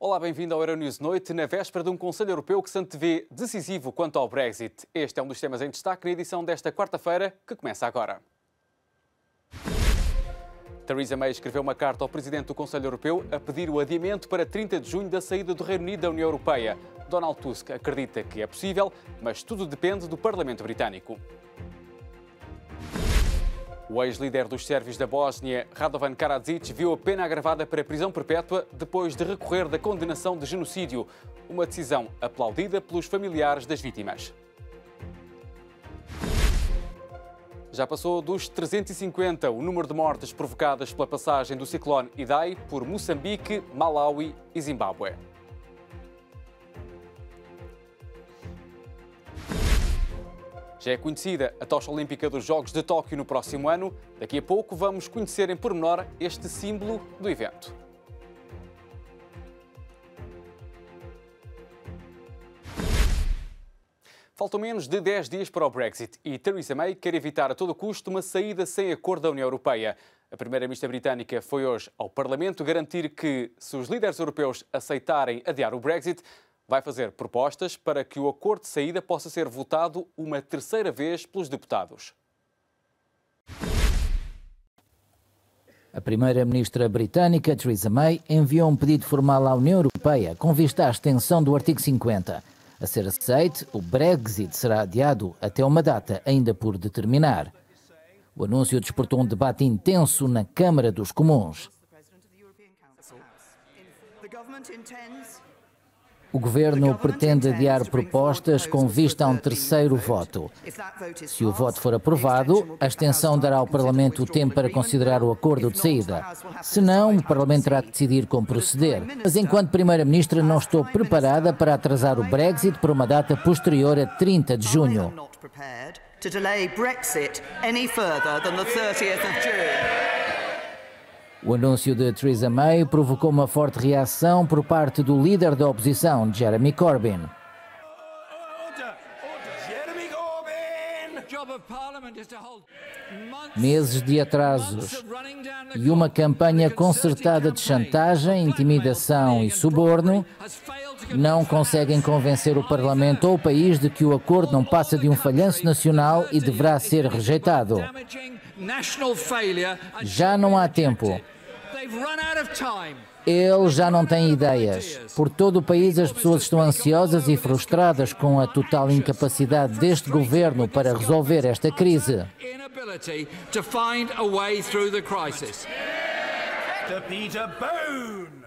Olá, bem-vindo ao Euronews Noite, na véspera de um Conselho Europeu que se antevê decisivo quanto ao Brexit. Este é um dos temas em destaque na edição desta quarta-feira, que começa agora. Theresa May escreveu uma carta ao Presidente do Conselho Europeu a pedir o adiamento para 30 de junho da saída do Reino Unido da União Europeia. Donald Tusk acredita que é possível, mas tudo depende do Parlamento Britânico. O ex-líder dos sérvios da Bósnia, Radovan Karadzic, viu a pena agravada para prisão perpétua depois de recorrer da condenação de genocídio, uma decisão aplaudida pelos familiares das vítimas. Já passou dos 350 o número de mortes provocadas pela passagem do ciclone Idai por Moçambique, Malawi e Zimbábue. Já é conhecida a tocha olímpica dos Jogos de Tóquio no próximo ano. Daqui a pouco vamos conhecer em pormenor este símbolo do evento. Faltam menos de 10 dias para o Brexit e Theresa May quer evitar a todo custo uma saída sem acordo da União Europeia. A primeira-ministra britânica foi hoje ao Parlamento garantir que, se os líderes europeus aceitarem adiar o Brexit, vai fazer propostas para que o acordo de saída possa ser votado uma terceira vez pelos deputados. A primeira-ministra britânica, Theresa May, enviou um pedido formal à União Europeia com vista à extensão do artigo 50. A ser aceite, o Brexit será adiado até uma data ainda por determinar. O anúncio despertou um debate intenso na Câmara dos Comuns. O governo pretende adiar propostas com vista a um terceiro voto. Se o voto for aprovado, a extensão dará ao Parlamento o tempo para considerar o acordo de saída. Se não, o Parlamento terá que decidir como proceder. Mas enquanto Primeira-Ministra não estou preparada para atrasar o Brexit para uma data posterior a 30 de junho. O anúncio de Theresa May provocou uma forte reação por parte do líder da oposição, Jeremy Corbyn. Meses de atrasos e uma campanha concertada de chantagem, intimidação e suborno não conseguem convencer o Parlamento ou o país de que o acordo não passa de um falhanço nacional e deverá ser rejeitado. Já não há tempo. Ele já não tem ideias. Por todo o país as pessoas estão ansiosas e frustradas com a total incapacidade deste governo para resolver esta crise.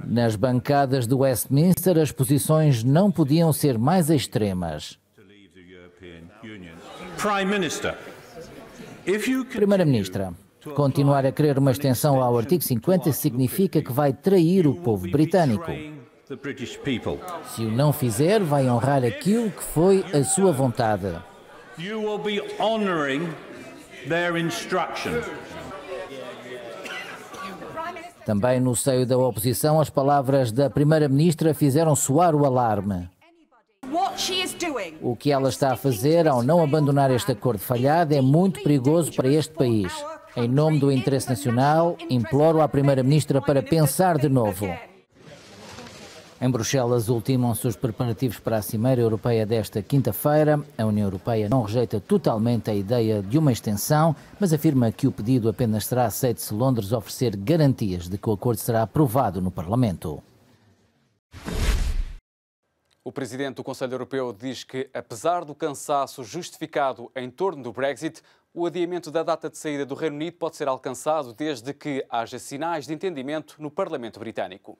Nas bancadas do Westminster as posições não podiam ser mais extremas. Primeira-Ministra, continuar a querer uma extensão ao artigo 50 significa que vai trair o povo britânico. Se o não fizer, vai honrar aquilo que foi a sua vontade. Também no seio da oposição, as palavras da Primeira-Ministra fizeram soar o alarme. O que ela está a fazer ao não abandonar este acordo falhado é muito perigoso para este país. Em nome do interesse nacional, imploro à Primeira-Ministra para pensar de novo. Em Bruxelas, ultimam-se os preparativos para a Cimeira Europeia desta quinta-feira. A União Europeia não rejeita totalmente a ideia de uma extensão, mas afirma que o pedido apenas será aceito se Londres oferecer garantias de que o acordo será aprovado no Parlamento. O Presidente do Conselho Europeu diz que, apesar do cansaço justificado em torno do Brexit, o adiamento da data de saída do Reino Unido pode ser alcançado desde que haja sinais de entendimento no Parlamento Britânico.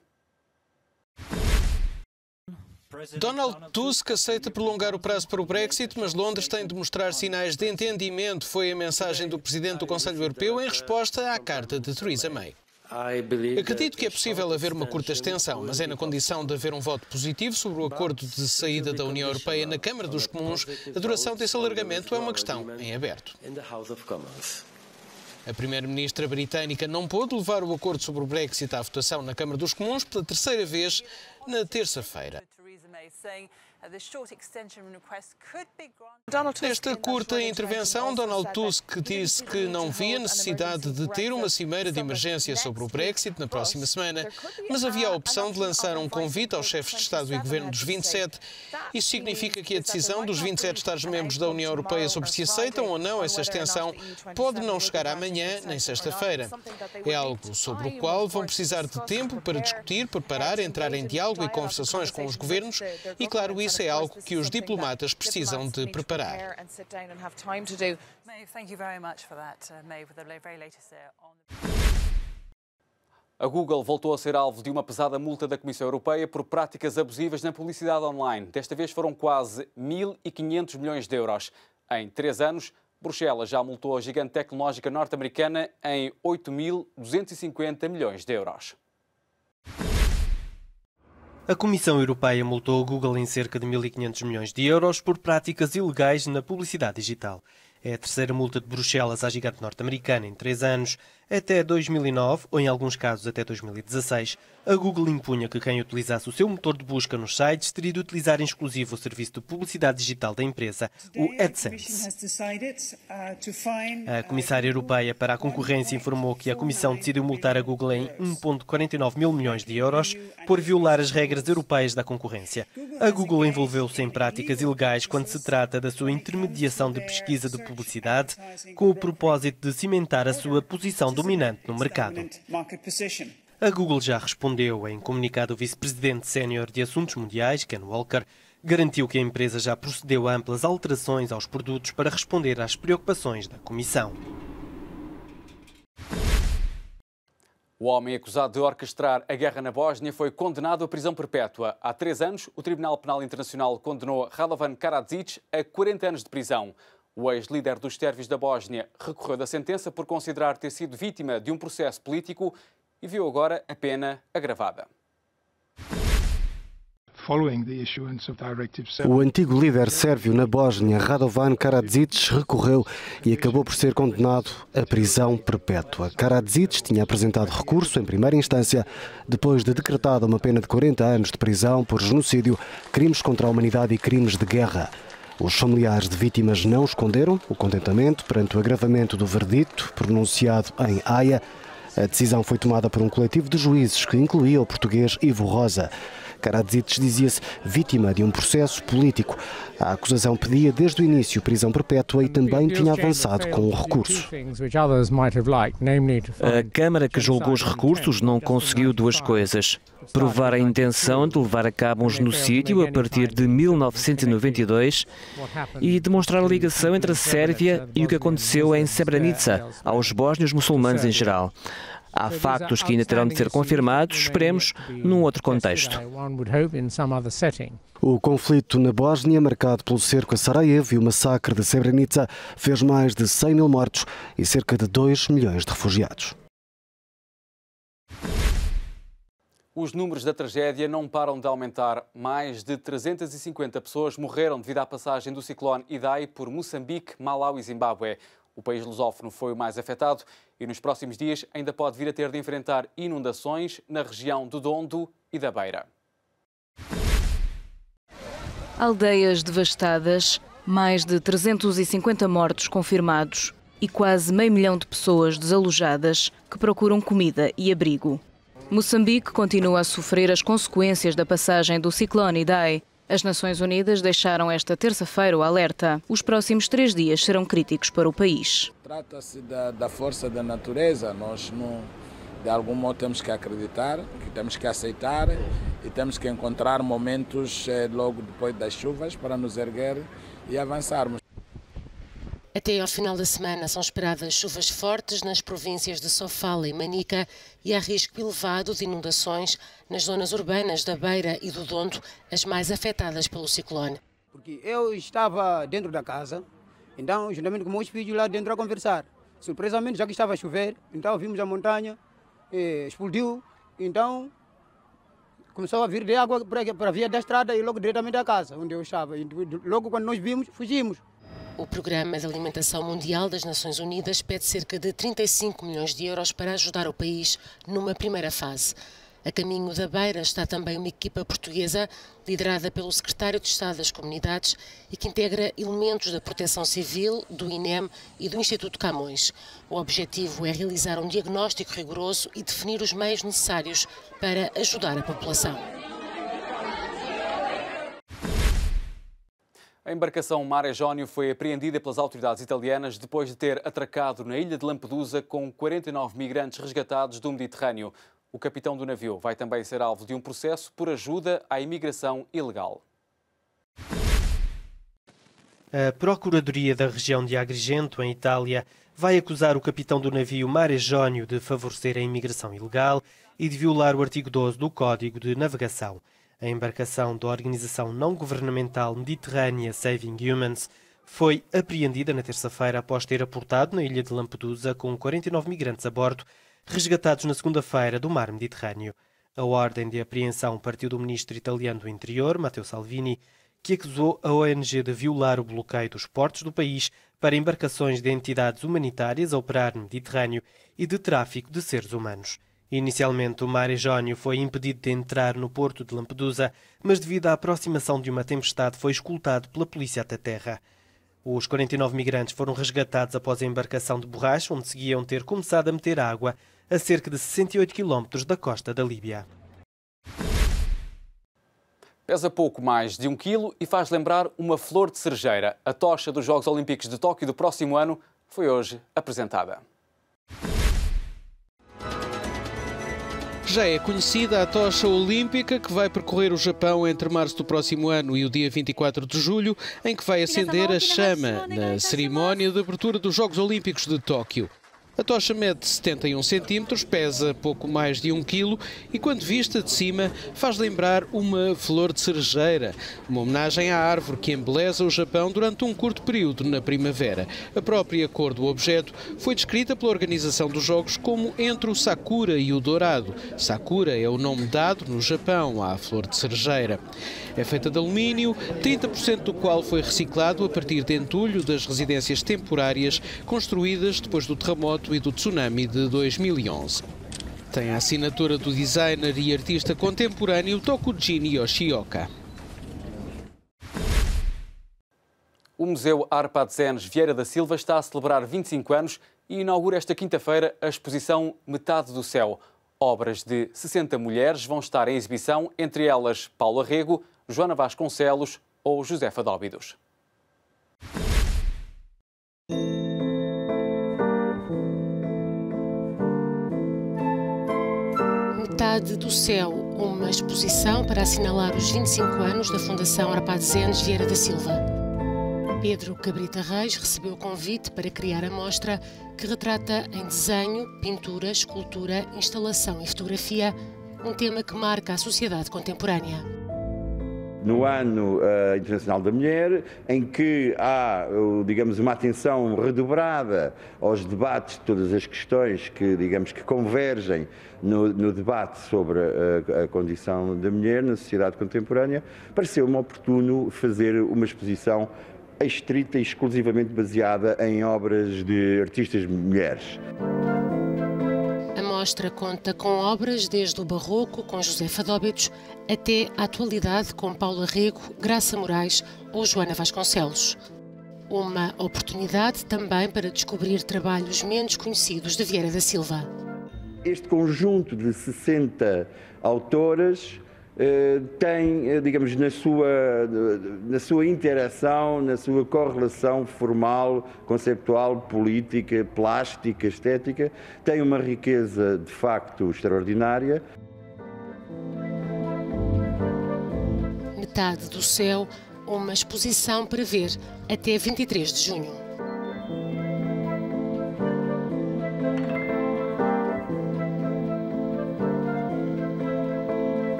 Donald Tusk aceita prolongar o prazo para o Brexit, mas Londres tem de mostrar sinais de entendimento, foi a mensagem do Presidente do Conselho Europeu em resposta à carta de Theresa May. Acredito que é possível haver uma curta extensão, mas é na condição de haver um voto positivo sobre o acordo de saída da União Europeia na Câmara dos Comuns. A duração desse alargamento é uma questão em aberto. A primeira-ministra britânica não pôde levar o acordo sobre o Brexit à votação na Câmara dos Comuns pela terceira vez na terça-feira. Nesta curta intervenção, Donald Tusk disse que não via necessidade de ter uma cimeira de emergência sobre o Brexit na próxima semana, mas havia a opção de lançar um convite aos chefes de Estado e Governo dos 27. Isso significa que a decisão dos 27 Estados-membros da União Europeia sobre se aceitam ou não essa extensão pode não chegar amanhã nem sexta-feira. É algo sobre o qual vão precisar de tempo para discutir, preparar, entrar em diálogo e conversações com os governos e, claro, isso é algo que os diplomatas precisam de preparar. A Google voltou a ser alvo de uma pesada multa da Comissão Europeia por práticas abusivas na publicidade online. Desta vez foram quase 1.500 milhões de euros. Em 3 anos, Bruxelas já multou a gigante tecnológica norte-americana em 8.250 milhões de euros. A Comissão Europeia multou a Google em cerca de 1.500 milhões de euros por práticas ilegais na publicidade digital. É a terceira multa de Bruxelas à gigante norte-americana em 3 anos. Até 2009, ou em alguns casos até 2016, a Google impunha que quem utilizasse o seu motor de busca nos sites teria de utilizar em exclusivo o serviço de publicidade digital da empresa, o AdSense. A Comissária Europeia para a Concorrência informou que a Comissão decidiu multar a Google em 1,49 mil milhões de euros por violar as regras europeias da concorrência. A Google envolveu-se em práticas ilegais quando se trata da sua intermediação de pesquisa de publicidade, com o propósito de cimentar a sua posição dominante no mercado. A Google já respondeu. Em comunicado, o vice-presidente sénior de Assuntos Mundiais, Ken Walker, garantiu que a empresa já procedeu a amplas alterações aos produtos para responder às preocupações da Comissão. O homem acusado de orquestrar a guerra na Bósnia foi condenado à prisão perpétua. Há 3 anos, o Tribunal Penal Internacional condenou Radovan Karadzic a 40 anos de prisão. O ex-líder dos sérvios da Bósnia recorreu da sentença por considerar ter sido vítima de um processo político e viu agora a pena agravada. O antigo líder sérvio na Bósnia, Radovan Karadzic, recorreu e acabou por ser condenado à prisão perpétua. Karadzic tinha apresentado recurso em primeira instância, depois de decretada uma pena de 40 anos de prisão por genocídio, crimes contra a humanidade e crimes de guerra. Os familiares de vítimas não esconderam o contentamento perante o agravamento do verdito pronunciado em Haia. A decisão foi tomada por um coletivo de juízes que incluía o português Ivo Rosa. Karadzic dizia-se vítima de um processo político. A acusação pedia desde o início prisão perpétua e também tinha avançado com o recurso. A Câmara que julgou os recursos não conseguiu 2 coisas. Provar a intenção de levar a cabo um genocídio a partir de 1992 e demonstrar a ligação entre a Sérvia e o que aconteceu em Srebrenica, aos bósnios muçulmanos em geral. Há factos que ainda terão de ser confirmados, esperemos, num outro contexto. O conflito na Bósnia, marcado pelo cerco a Sarajevo e o massacre de Srebrenica, fez mais de 100 mil mortos e cerca de 2 milhões de refugiados. Os números da tragédia não param de aumentar. Mais de 350 pessoas morreram devido à passagem do ciclone Idai por Moçambique, Malau e Zimbábue. O país lusófono foi o mais afetado e nos próximos dias ainda pode vir a ter de enfrentar inundações na região do Dondo e da Beira. Aldeias devastadas, mais de 350 mortos confirmados e quase meio milhão de pessoas desalojadas que procuram comida e abrigo. Moçambique continua a sofrer as consequências da passagem do ciclone Idai. As Nações Unidas deixaram esta terça-feira o alerta. Os próximos 3 dias serão críticos para o país. Trata-se da força da natureza. Nós, de algum modo, temos que acreditar, que temos que aceitar e temos que encontrar momentos logo depois das chuvas para nos erguer e avançarmos. Até ao final da semana são esperadas chuvas fortes nas províncias de Sofala e Manica e há risco elevado de inundações nas zonas urbanas da Beira e do Dondo, as mais afetadas pelo ciclone. Porque eu estava dentro da casa, então juntamente com meus filhos lá dentro a conversar. Surpresamente, já que estava a chover, então vimos a montanha, explodiu, então começou a vir de água para a via da estrada e logo diretamente à casa onde eu estava. E logo quando nós vimos, fugimos. O Programa de Alimentação Mundial das Nações Unidas pede cerca de 35 milhões de euros para ajudar o país numa primeira fase. A caminho da Beira está também uma equipa portuguesa, liderada pelo secretário de Estado das Comunidades e que integra elementos da Proteção Civil, do INEM e do Instituto Camões. O objetivo é realizar um diagnóstico rigoroso e definir os meios necessários para ajudar a população. A embarcação Mare Jonio foi apreendida pelas autoridades italianas depois de ter atracado na ilha de Lampedusa com 49 migrantes resgatados do Mediterrâneo. O capitão do navio vai também ser alvo de um processo por ajuda à imigração ilegal. A Procuradoria da região de Agrigento, em Itália, vai acusar o capitão do navio Mare Jonio de favorecer a imigração ilegal e de violar o artigo 12 do Código de Navegação. A embarcação da organização não-governamental Mediterrânea Saving Humans foi apreendida na terça-feira após ter aportado na ilha de Lampedusa com 49 migrantes a bordo, resgatados na segunda-feira do mar Mediterrâneo. A ordem de apreensão partiu do ministro italiano do Interior, Matteo Salvini, que acusou a ONG de violar o bloqueio dos portos do país para embarcações de entidades humanitárias a operar no Mediterrâneo e de tráfico de seres humanos. Inicialmente, o Mare Jonio foi impedido de entrar no porto de Lampedusa, mas devido à aproximação de uma tempestade foi escoltado pela polícia até terra. Os 49 migrantes foram resgatados após a embarcação de borracha, onde seguiam ter começado a meter água a cerca de 68 km da costa da Líbia. Pesa pouco mais de 1 quilo e faz lembrar uma flor de cerejeira. A tocha dos Jogos Olímpicos de Tóquio do próximo ano foi hoje apresentada. Já é conhecida a tocha olímpica que vai percorrer o Japão entre março do próximo ano e o dia 24 de julho, em que vai acender a chama na cerimónia de abertura dos Jogos Olímpicos de Tóquio. A tocha mede 71 centímetros, pesa pouco mais de 1 quilo e, quando vista de cima, faz lembrar uma flor de cerejeira, uma homenagem à árvore que embeleza o Japão durante um curto período na primavera. A própria cor do objeto foi descrita pela organização dos Jogos como entre o sakura e o dourado. Sakura é o nome dado no Japão à flor de cerejeira. É feita de alumínio, 30% do qual foi reciclado a partir de entulho das residências temporárias construídas depois do terremoto e do tsunami de 2011. Tem a assinatura do designer e artista contemporâneo Tokujin Yoshioka. O Museu Arpad Zenes Vieira da Silva está a celebrar 25 anos e inaugura esta quinta-feira a exposição Metade do Céu. Obras de 60 mulheres vão estar em exibição, entre elas Paula Rego, Joana Vasconcelos ou Josefa Dóbidos. Metade do Céu, uma exposição para assinalar os 25 anos da Fundação Arpad Zenes Vieira da Silva. Pedro Cabrita Reis recebeu o convite para criar a mostra que retrata em desenho, pintura, escultura, instalação e fotografia um tema que marca a sociedade contemporânea. No Ano Internacional da Mulher, em que há, digamos, uma atenção redobrada aos debates de todas as questões que, digamos, que convergem no debate sobre a condição da mulher na sociedade contemporânea, pareceu-me oportuno fazer uma exposição estrita e exclusivamente baseada em obras de artistas mulheres. A mostra conta com obras desde o barroco, com Josefa Dóbidos, até a atualidade com Paula Rego, Graça Moraes ou Joana Vasconcelos. Uma oportunidade também para descobrir trabalhos menos conhecidos de Vieira da Silva. Este conjunto de 60 autoras tem, digamos, na sua interação, na sua correlação formal, conceptual, política, plástica, estética, tem uma riqueza de facto extraordinária. Metade do Céu, uma exposição para ver até 23 de junho.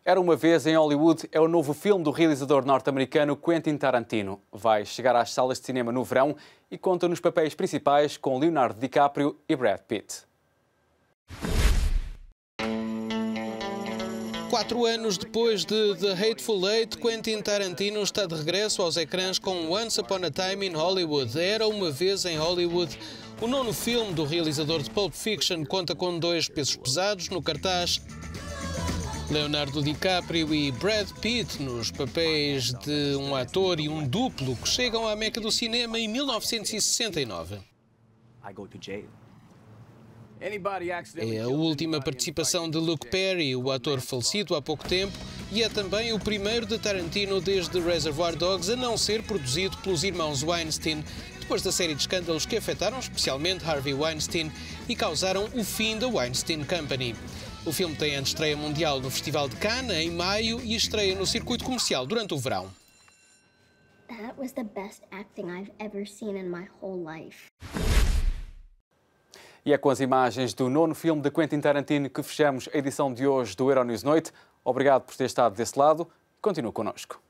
Era uma vez em Hollywood é o novo filme do realizador norte-americano Quentin Tarantino. Vai chegar às salas de cinema no verão e conta nos papéis principais com Leonardo DiCaprio e Brad Pitt. 4 anos depois de The Hateful Eight, Quentin Tarantino está de regresso aos ecrãs com Once Upon a Time in Hollywood. Era uma vez em Hollywood, O nono filme do realizador de Pulp Fiction conta com 2 pesos pesados no cartaz. Leonardo DiCaprio e Brad Pitt nos papéis de um ator e um duplo que chegam à meca do cinema em 1969. É a última participação de Luke Perry, o ator falecido há pouco tempo, e é também o primeiro de Tarantino desde Reservoir Dogs a não ser produzido pelos irmãos Weinstein, depois da série de escândalos que afetaram especialmente Harvey Weinstein e causaram o fim da Weinstein Company. O filme tem antestreia mundial no Festival de Cannes em maio e estreia no circuito comercial durante o verão. That was the best acting I've ever seen in my whole life. E é com as imagens do nono filme de Quentin Tarantino que fechamos a edição de hoje do Euronews Noite. Obrigado por ter estado desse lado. Continue connosco.